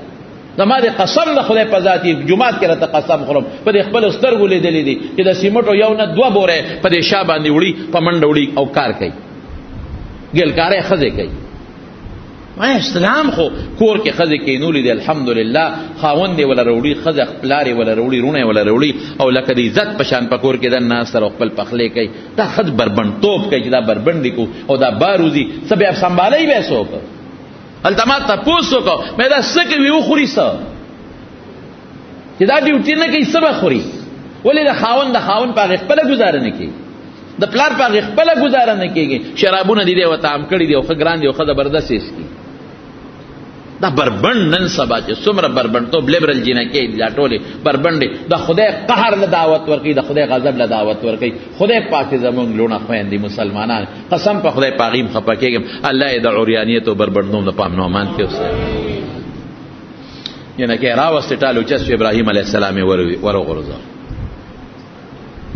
زما د قسم د خدای په ذات جومات کې راته قسم خورم، په دې خپلو سترګو لیدلي دي چې د سیمټو یو نه 2 بورې په دې شا باندې وړي، په منډه وړي او کار کوي، ګلکارې ښځې کوي. اسلام خو کور کې ښځې کینولي دي، الحمدلله، خاوند یې وله راوړي، ښځه پلار یې وله راوړي، رونه یې وله راوړي، او لکه د عزت په شان په کور کې دن ناست سره خپل پخلی کوي. دا ښځ بربنډتوب کوي چې دا بربنډې کو او دا باروزي څه بیا سنبالوي به یې څوک. هلته ما تپوس وکړو مې دا څه کوي، وخوري څه چې دا ډیوټي نه کوي، څه به خوري؟ ولې د خاوند په هغې خپله ګزاره نه کوي، د پلار په هغې خپله ګزاره نه کېږي. شرابونه دي دی ورته عام کړي دي او ښه ګران دي او ښه زبردست ایسکي. دا بربند نن سبا چې څومره بربندتوب لیبرل جنکۍ دي، دا ټولې بربندې د خدای قهر له دعوت ورکوي، د خدای غضب له دعوت ورکوي. خدای پاک زمونږ لوڼه خویندې مسلمانان، قسم په خدای په هغې م خفه کېږم، الله یې د عریانیت او بربندوم د پام نه امان کړي. جنکۍ راوستې ټال اوچت شو، ابراهیم علیه السلام یې وروغورځاوه.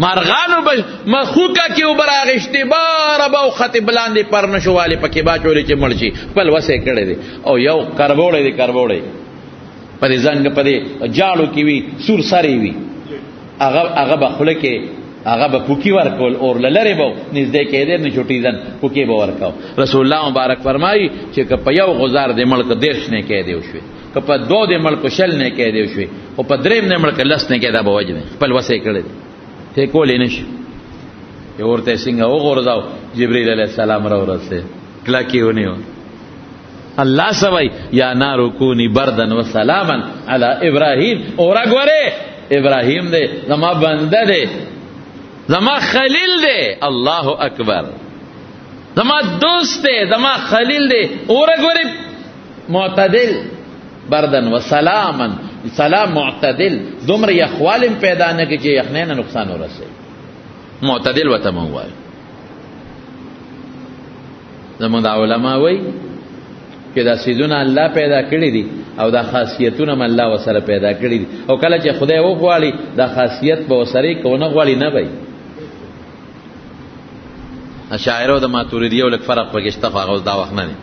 مارغانو به مخوکه کې اوبه راغېشتې، باره به وختې بلاندې پر نه شو والې پکې باچولې چې مړ شي، خپل وس یې کړی دی. او یو کربوړی دی، کربوړی په دې زنګ په دې جاړو کې وي، سور سرې وي، هغه به خوله کې هغه به پوکي ورکول، اور له لرې به نږدې کېدی نه چوټېدن، پوکې به ورکو. رسول الله مبارک فرمایي چې که په یو غزار دې مړ که 13 نه کېدی وشوې، که په 2 دې مړ که 6 نه کېدی وشوې، خو په 3 نه مړ که 10 نه کېده به وجنې، خپل وس یې کړی دی، ته کولی نه شي. یې ورته یې څنګه وغورځاو، جبریل علیه السلام راورسېد، کلکې ونیو. الله څه وایي؟ یا نارو کونی بردن و سلاما علی ابراهیم. اوره ګورې ابراهیم دی، زما بنده دی، زما خلیل دی، الله اکبر، زما دوست دی، زما خلیل دی. اوره ګورې معتدل، بردن و سلاما، سلام معتدل، دومره یخوالم پیدا نه کړي چې یخنۍ نه نقصان ورسوي. معتدل ورته مونږ وایو. زمونږ دا علما وایي چې دا څیزونه الله پیدا کړي دي او دا خاصیتونه هم الله ورسره پیدا کړي دي، او کله چې خدای وغواړي دا خاصیت به ورسره یې که ونه غواړي نه به یي. اشاعرو د ماتوریدیو لږ فرق پکې شته، خو هغه اوس دا وخت نه دی.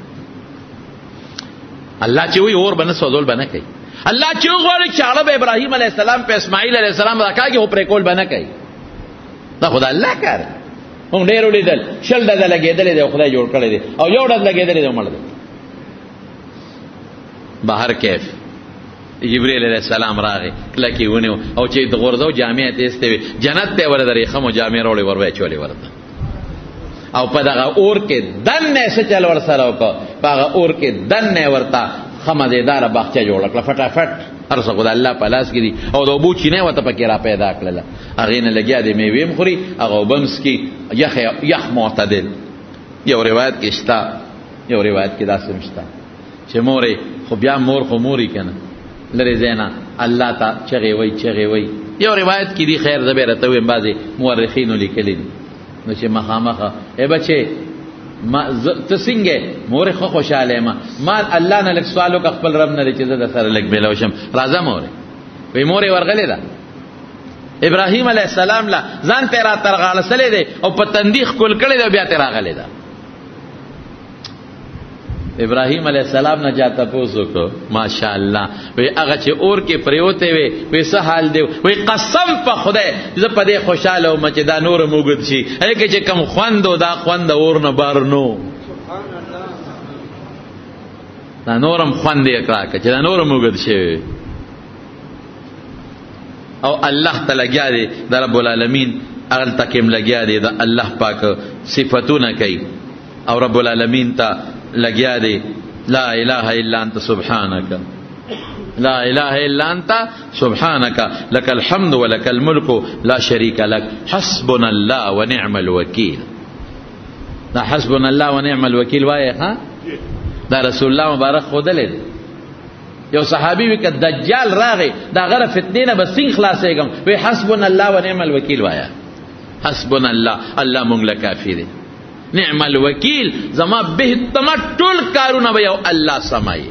الله چې وایي اور به نه سوځول به نه کوي. الله چې وغواړي چاړه به ابراهیم علیه السلام په اسماعیل علیه السلام راکاږي، خو پرې کول به نه کوي. دا خو د الله کار. موږ ډېر ولیدل 6 ډزه لګېدلې دی او خدای جوړ کړی دی، او 1 ډز لګېدلې دی او مړ دی. بهر کیف جبریل علیه السلام راغی، کلکې ونیو او چې د غورځو جامې یې تېستې وې، جنت ته یې ور د ریخمو جامې راوړې ور واچولې ورته، او په دغه اور کې دننه څه چل ورسره وکړه، په هغه اور کې دننه ورته ښه مزېداره باغچه جوړه کړه، فټافټ هر څه خو د الله په لاس کې دي، او د اوبو چینه ورته پکې را پیدا کړله، هغې نه لګیا دی میوې هم خوري، هغه اوبه هم څکي، یخ معتدل. یو روایت کې شته، یو روایت کې داسې هم شته چې مورې، خو بیا مور خو موري که نه، لرې ځای نه الله ته چغې وی یو روایت کې دی خیر زبیره ته ویم بعضې مورخینو لیکلي دي نو چې مخامخه ای بچې ته څنګه مورې خو خوشحاله یم ما الله نه لږ سوال وکړه خپل رب نه چې زه در سره لږ میلاو شم راځه مورې وی مورې ورغلې ده ابراهیم علیه السلام لا ځان ته را ترغاړسلی دی او په تندیخ کول کړی دی بیا ته راغلی ده ابراهیم علیه السلام نه چا تپوس وکړو ماشاءالله وی هغه چې اور کې پریوتې وی وی څه حال دی وی قسم په خدای زه په دې خوشحاله وم چې دا نور موږد شي هغې چې کوم خوند و دا خوند اور نه بار نو دا نورم خوند یې کړه چې دا نور موږد شوی او الله ته لګیا دی د رب العالمین هغلته کې هم لګیا دی د الله پاک صفتونه کوي او رب العالمین ته لگیا دی لا الہ الا انت سبحانک لا الہ الا انت سبحانک لک الحمد ولک الملک لا شریک لک حسبنا الله ونعم الوکیل دا حسبنا الله ونعم الوکیل وایي ها دا رسول الله مبارک خودلی دی یو صحابي وی که دجال راغی دا غره فتنې نه به څنګه خلاصېږم وی حسبنا الله ونعم الوکیل وایه حسبنا الله الله مونږ له کافي دی نعم الوکیل زما بهتما ټول کارونه به یو الله سمایي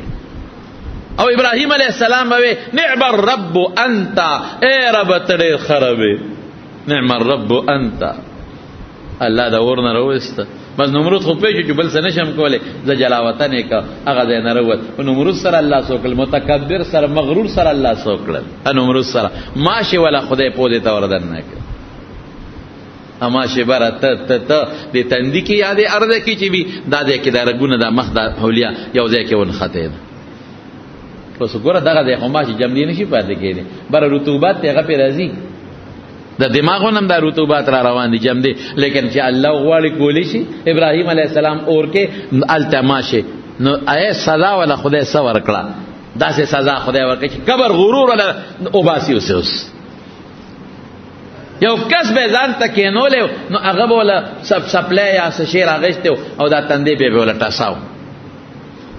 او ابراهیم علیه السلام به نعم الرب انت اے رب ته ډېر خرابې نعم الرب انت الله دا ورنه راوسته بس نمرود خو پېژو چې بل څه نشم کولی زه جلاوطن یې که هغه ځای نه راووت نمرود سره الله څه وکړل متکبر سره مغرور سره الله څه وکړل نمرود سره ماشې ولا خدای پودې ته وردننه کړ اما شبره ته د تندي کې یادې ارده کې چې وي دا ځای کې دا رګونه دا مخ دا حولیا یو ځای کې ونښتې ده اوس ګوره دغه ځای خو ماشي جمدی نشي پاتې کېدی بره رطوبات ته هغه پې راځي د دماغونه هم دا رطوبات را روان دي جمدی لیکن چې الله غواړي کولی شي ابراهیم علیه السلام اور کې هلته ماشي نو ای سزا ولا خدای څه ورکړه داسې سزا خدای ورکړي چې کبر غرور ولا اوباسي اوس یو کس به ځان ته کېنولی نو هغه به وله سپلی یا څه شی راغېستی او دا تندې به به وله ټساو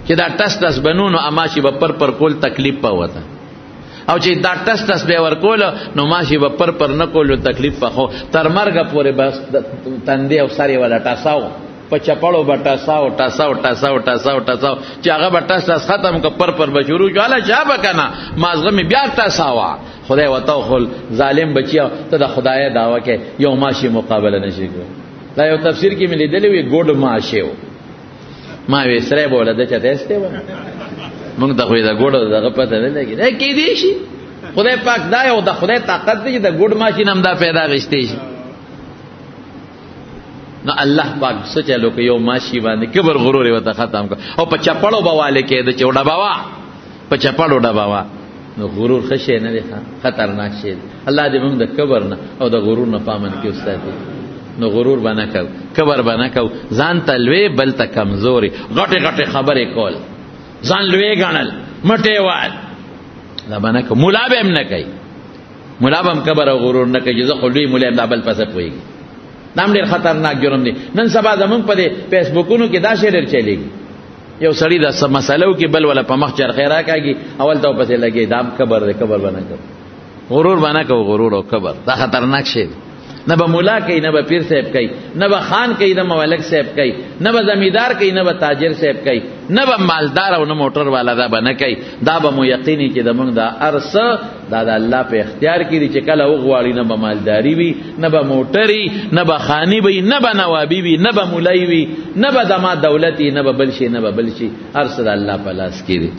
چې دا ټس بنو نو اماشي به پر کول تکلیف به وته او چې دا ټس به ورکوله نو ماشي به پر نه کولو تکلیف به خو تر مرګه پورې بس تندې او سر یې وله ټساو په چپړو به ټساو چې هغه به ټس ختم که پر به شروع شو هله چا به که نه مازغه مې بیا ټساوه خدای وته خل ظالم بچیا ته د خدای دعوه کې یو ماشي مقابله نشي کوي دا یو تفسیر کې مې لیدلی وي ګوډ ماشي و ما وی سره بوله د چته استه و موږ د خو دا ګوډ دغه پته نه لګي دا کې دی شي خدای پاک دا یو د خدای طاقت دی چې د ګوډ ماشي نم دا پیدا غشته شي نو الله پاک سچلو کې یو ماشي باندې کبر غرور وته ختم کو او په چپړو بواله کې د چوډا باوا په چپړو ډباوا نو غرور خشه نه دی خطرناک شی الله دې موږ د کبر نه او د غرور نه پامن کې استاد نو غرور بنا کو کبر بنا کو ځان ته لوی بل ته کمزوري غټه خبرې کول ځان لوی ګڼل مټې وال دا بنا کو مولا به هم نه کوي مولا به هم کبر او غرور نه کوي ځکه لوی مولا د بل پسه پويږي دا ډېر خطرناک جرم دی نن سبا زمونږ په دې فیسبوکونو کې دا شی ډېر چلیږي یو سړی د مسلو کې بل ولا په مخ چرخې راکاږي اول ته پسې لګي دا کبر دی کبر بنا کو غرور بنا کو غرور او کبر دا خطرناک شی دی نه به مولا کوي نه به پیر صاحب کوي نه به خان کوي نه ملک صاحب کوي نه به زمیندار کوي نه به تاجر صاحب کوي نه به مالدار او نه موټر والا دا به نه کوي دا به مو یقیني چې د موږ دا ارث دا د الله په اختیار کې دي چې کله وغواړي نه به مالداري وي نه به موټري نه به خاني وي نه به نوابي وي نه به مولای وي نه به دما دولتي نه به بل شي نه به بل شي ارث د الله په لاس کې دي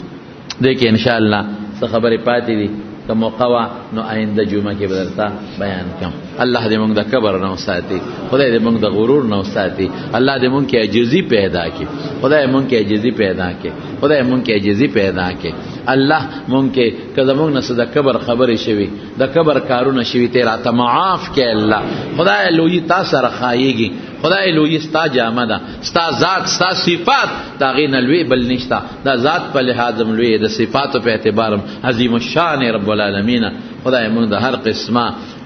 دیکھیں ان شاء الله څه خبرې پاتې دي که موقع وا نو آینده جمعه کې بدرتا بیان کوم الله دې موږ د کبر نه وساتي خدای دې موږ د غرور نه وساتي الله دې موږ کې عجزي پیدا کړي خدای موږ کې عجزي پیدا کړي خدای موږ کې عجزي پیدا کړي الله موږ کې کله موږ نه د کبر خبرې شوي د کبر کارونه شوي ته راته معاف کړي الله خدای لوی تاسو راخایږي خدای لوی ستا جامه ده ستا ذات ستا صفات دا غین لوی بل نشتا دا ذات په لحاظ لوی د صفاتو په اعتبار عظیم الشان رب العالمین خدای موږ د هر قسمه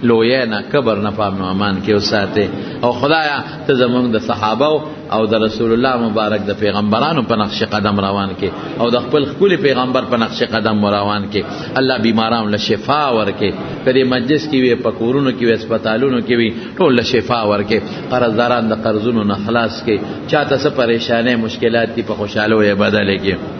لوی نه کبر نه پام نو امان کې وساته او خدایا ته زموږ د صحابه او د رسول الله مبارک د پیغمبرانو په نقش قدم روان کې او د خپل خپل پیغمبر په نقش قدم روان کې الله بیمارانو له شفا ورکې کله مجلس کې وي په کورونو کې وي هسپتالونو کې وي ټول له شفا ورکې قرضداران د قرضونو نه خلاص کې چاته څه پریشانه مشکلات کې په خوشاله وي بدل کې